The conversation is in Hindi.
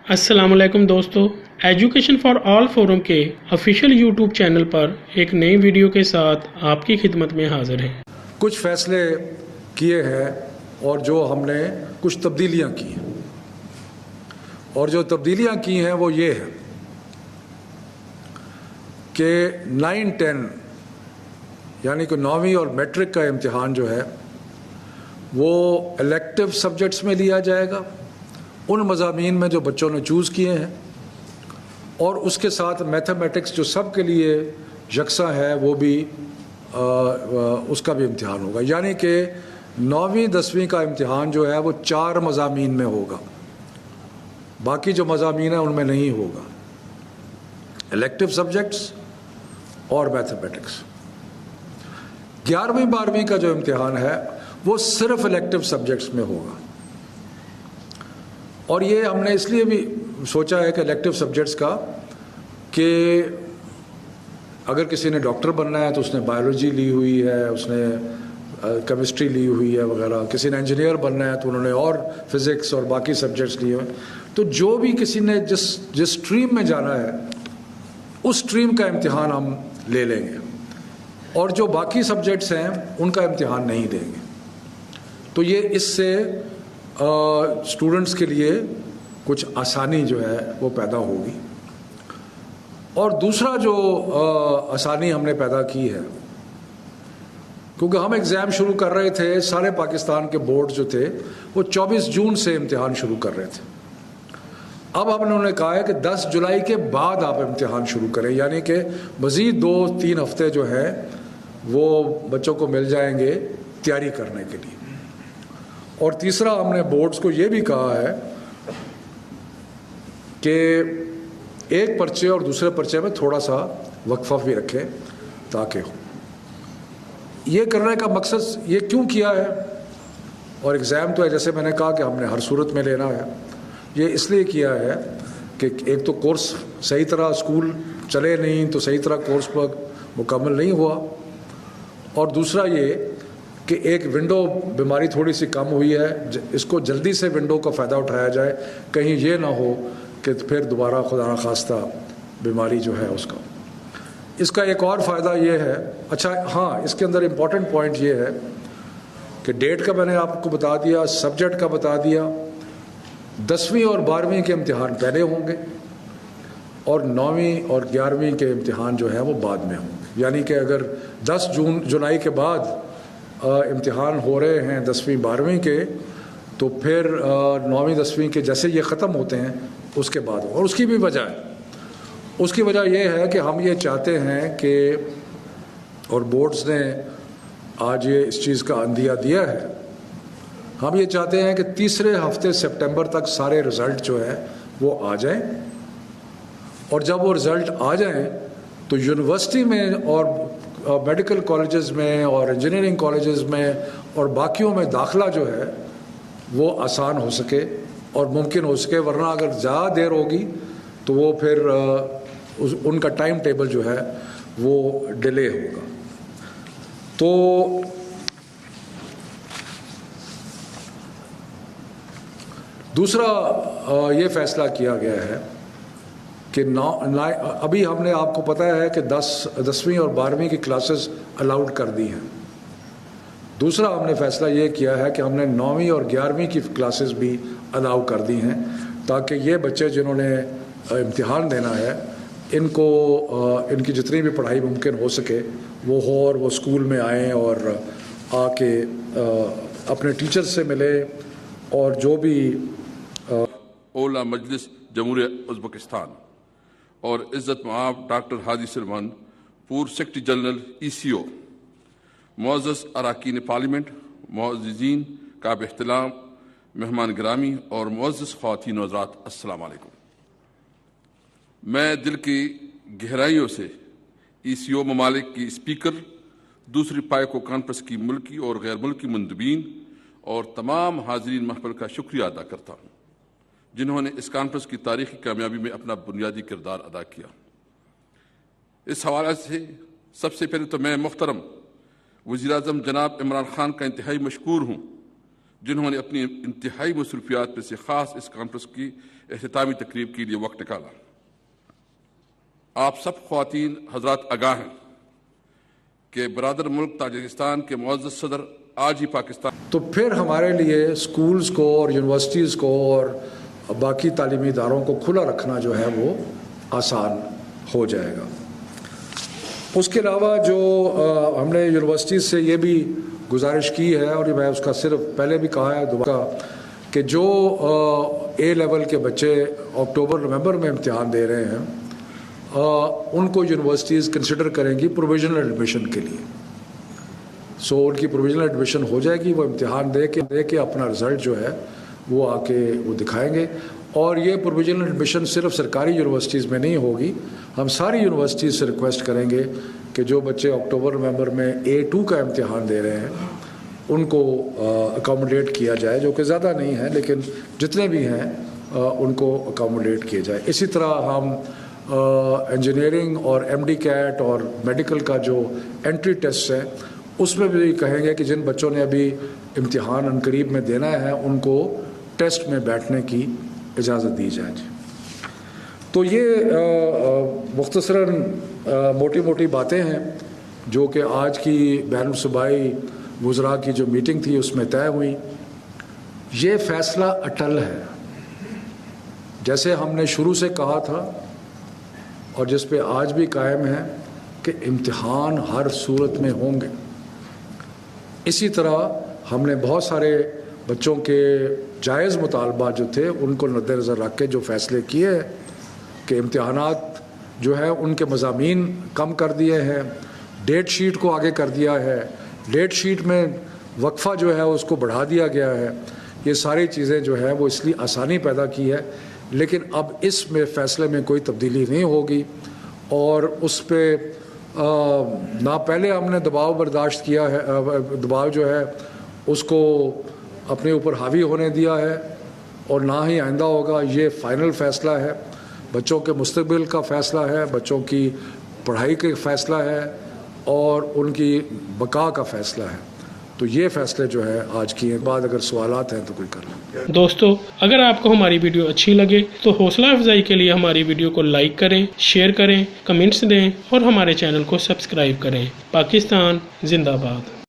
अस्सलामुअलैकुम दोस्तों, एजुकेशन फॉर ऑल फोरम के ऑफिशियल यूट्यूब चैनल पर एक नई वीडियो के साथ आपकी खिदमत में हाजिर हैं। कुछ फैसले किए हैं और जो हमने कुछ तब्दीलियां की हैं, और जो तब्दीलियां की हैं वो ये है कि 9-10 यानी कि 9वीं और मैट्रिक का इम्तिहान जो है वो इलेक्टिव सब्जेक्ट्स में लिया जाएगा, उन मज़ामीन में जो बच्चों ने चूज़ किए हैं, और उसके साथ मैथमेटिक्स जो सब के लिए यकसा है वो भी उसका भी इम्तिहान होगा। यानी कि 9वीं 10वीं का इम्तिहान जो है वो 4 मज़ामीन में होगा, बाकी जो मज़ामीन है उनमें नहीं होगा, इलेक्टिव सब्जेक्ट्स और मैथमेटिक्स। 11वीं 12वीं का जो इम्तिहान है वो सिर्फ इलेक्टिव सब्जेक्ट्स में होगा, और ये हमने इसलिए भी सोचा है कि इलेक्टिव सब्जेक्ट्स का कि अगर किसी ने डॉक्टर बनना है तो उसने बायोलॉजी ली हुई है, उसने केमिस्ट्री ली हुई है वगैरह, किसी ने इंजीनियर बनना है तो उन्होंने और फिज़िक्स और बाकी सब्जेक्ट्स लिए हैं। तो जो भी किसी ने जिस स्ट्रीम में जाना है उस स्ट्रीम का इम्तिहान हम ले लेंगे, और जो बाकी सब्जेक्ट्स हैं उनका इम्तिहान नहीं देंगे। तो ये इससे स्टूडेंट्स के लिए कुछ आसानी जो है वो पैदा होगी। और दूसरा जो आसानी हमने पैदा की है, क्योंकि हम एग्ज़ाम शुरू कर रहे थे, सारे पाकिस्तान के बोर्ड जो थे वो 24 जून से इम्तिहान शुरू कर रहे थे। अब हमने उन्हें कहा है कि 10 जुलाई के बाद आप इम्तिहान शुरू करें, यानी कि मज़ीद 2-3 हफ्ते जो है वो बच्चों को मिल जाएंगे तैयारी करने के लिए। और तीसरा, हमने बोर्ड्स को ये भी कहा है कि एक पर्चे और दूसरे पर्चे में थोड़ा सा वक्फा भी रखें ताकि हो। ये करने का मकसद ये क्यों किया है, और एग्ज़ाम तो है जैसे मैंने कहा कि हमने हर सूरत में लेना है, ये इसलिए किया है कि एक तो कोर्स सही तरह स्कूल चले नहीं तो सही तरह कोर्स पर मुकम्मल नहीं हुआ, और दूसरा ये कि एक विंडो बीमारी थोड़ी सी कम हुई है, इसको जल्दी से विंडो का फ़ायदा उठाया जाए, कहीं ये ना हो कि फिर दोबारा खुदा न खास्ता बीमारी जो है उसका। इसका एक और फ़ायदा ये है, अच्छा हाँ, इसके अंदर इम्पॉर्टेंट पॉइंट ये है कि डेट का मैंने आपको बता दिया, सब्जेक्ट का बता दिया। 10वीं और 12वीं के इम्तिहान पहले होंगे और 9वीं और 11वीं के इम्तिहान जो है वो बाद में होंगे। यानी कि अगर 10 जुलाई के बाद इम्तिहान हो रहे हैं 10वीं 12वीं के, तो फिर 9वीं 10वीं के जैसे ये ख़त्म होते हैं उसके बाद। और उसकी भी वजह है, उसकी वजह यह है कि हम ये चाहते हैं कि, और बोर्ड्स ने आज ये इस चीज़ का अंदिया दिया है, हम ये चाहते हैं कि तीसरे हफ्ते सितंबर तक सारे रिज़ल्ट जो है वो आ जाएं, और जब वो रिज़ल्ट आ जाएं तो यूनिवर्सिटी में और मेडिकल कॉलेजेस में और इंजीनियरिंग कॉलेजेस में और बाकियों में दाखिला जो है वो आसान हो सके और मुमकिन हो सके। वरना अगर ज़्यादा देर होगी तो वो फिर उनका टाइम टेबल जो है वो डिले होगा। तो दूसरा ये फैसला किया गया है कि अभी हमने आपको पता है कि 10वीं और 12वीं की क्लासेस अलाउड कर दी हैं। दूसरा हमने फैसला ये किया है कि हमने 9वीं और 11वीं की क्लासेस भी अलाउ कर दी हैं, ताकि ये बच्चे जिन्होंने इम्तिहान देना है इनको इनकी जितनी भी पढ़ाई मुमकिन हो सके वो हो, और वो स्कूल में आएँ और आके अपने टीचर से मिले, और जो भी ओला मजलिस जमहूरियत उज़्बेकिस्तान और इज़्ज़त मआब डॉक्टर हादी सलमान, पूर्व सेक्रेटरी जनरल ECO, मुअज़्ज़ज़ अरकान पार्लियामेंट, मुअज़्ज़िज़ीन काबिल एहतराम मेहमान गिरामी और मुअज़्ज़ज़ ख़वातीन व हज़रात, अस्सलाम वालेकुम। मैं दिल की गहराइयों से ECO ममालिक की स्पीकर, दूसरी पायको कॉन्फ्रेंस की मुल्की और गैर मुल्की मुंतज़मीन और तमाम हाज़रीन महफ़िल का शुक्रिया अदा करता हूँ जिन्होंने इस कॉन्फ्रेंस की तारीख़ी कामयाबी में अपना बुनियादी किरदार अदा किया। इस हवाले से सबसे पहले तो मैं मुहतरम वज़ीर-ए-आज़म जनाब इमरान खान का इंतहाई मशकूर हूँ जिन्होंने अपनी इंतहाई मसरूफियात में से खास इस कॉन्फ्रेंस की इख्तितामी तकरीब के लिए वक्त निकाला। आप सब ख्वातीन हजरात आगाह हैं कि बरादर मुल्क ताजिकिस्तान के मुअज़्ज़ज़ सदर आज ही पाकिस्तान, तो फिर हमारे लिए स्कूल्स को और यूनिवर्सिटीज़ को और बाकी तालीमी इदारों को खुला रखना जो है वो आसान हो जाएगा। उसके अलावा जो हमने यूनिवर्सिटीज़ से ये भी गुजारिश की है, और मैं उसका सिर्फ पहले भी कहा है दोबारा, कि जो ए लेवल के बच्चे अक्टूबर नवंबर में इम्तिहान दे रहे हैं उनको यूनिवर्सिटीज़ कंसिडर करेंगी प्रोविजनल एडमिशन के लिए। सो उनकी प्रोविजनल एडमिशन हो जाएगी, वो इम्तिहान दे के अपना रिज़ल्ट जो है वो आके वो दिखाएंगे। और ये प्रोविजनल एडमिशन सिर्फ सरकारी यूनिवर्सिटीज़ में नहीं होगी, हम सारी यूनिवर्सिटीज़ से रिक्वेस्ट करेंगे कि जो बच्चे अक्टूबर नवंबर में A2 का इम्तिहान दे रहे हैं उनको अकोमोडेट किया जाए, जो कि ज़्यादा नहीं है लेकिन जितने भी हैं उनको अकोमोडेट किया जाए। इसी तरह हम इंजीनियरिंग और MD कैट और मेडिकल का जो एंट्री टेस्ट है उसमें भी कहेंगे कि जिन बच्चों ने अभी इम्तिहान अनकरीब में देना है उनको टेस्ट में बैठने की इजाज़त दी जाए। तो ये मुख्तसरन मोटी मोटी बातें हैं जो कि आज की बैनुल सूबाई वज़रा की जो मीटिंग थी उसमें तय हुई। ये फ़ैसला अटल है, जैसे हमने शुरू से कहा था और जिस पे आज भी कायम है कि इम्तिहान हर सूरत में होंगे। इसी तरह हमने बहुत सारे बच्चों के जायज़ मुतालबा जो थे उनको मद्देनज़र रख के जो फ़ैसले किए कि इम्तिहानात जो है उनके मज़ामीन कम कर दिए हैं, डेट शीट को आगे कर दिया है, डेट शीट में वक्फ़ा जो है उसको बढ़ा दिया गया है। ये सारी चीज़ें जो है वो इसलिए आसानी पैदा की है, लेकिन अब इसमें फ़ैसले में कोई तब्दीली नहीं होगी। और उस पर ना पहले हमने दबाव बर्दाश्त किया है, दबाव जो है उसको अपने ऊपर हावी होने दिया है और ना ही आइंदा होगा। ये फ़ाइनल फ़ैसला है, बच्चों के मुस्तकबिल का फ़ैसला है, बच्चों की पढ़ाई का फ़ैसला है और उनकी बका का फ़ैसला है। तो ये फ़ैसले जो है आज किए, बाद अगर सवालात हैं तो कोई कर लें। दोस्तों, अगर आपको हमारी वीडियो अच्छी लगे तो हौसला अफजाई के लिए हमारी वीडियो को लाइक करें, शेयर करें, कमेंट्स दें और हमारे चैनल को सब्सक्राइब करें। पाकिस्तान जिंदाबाद।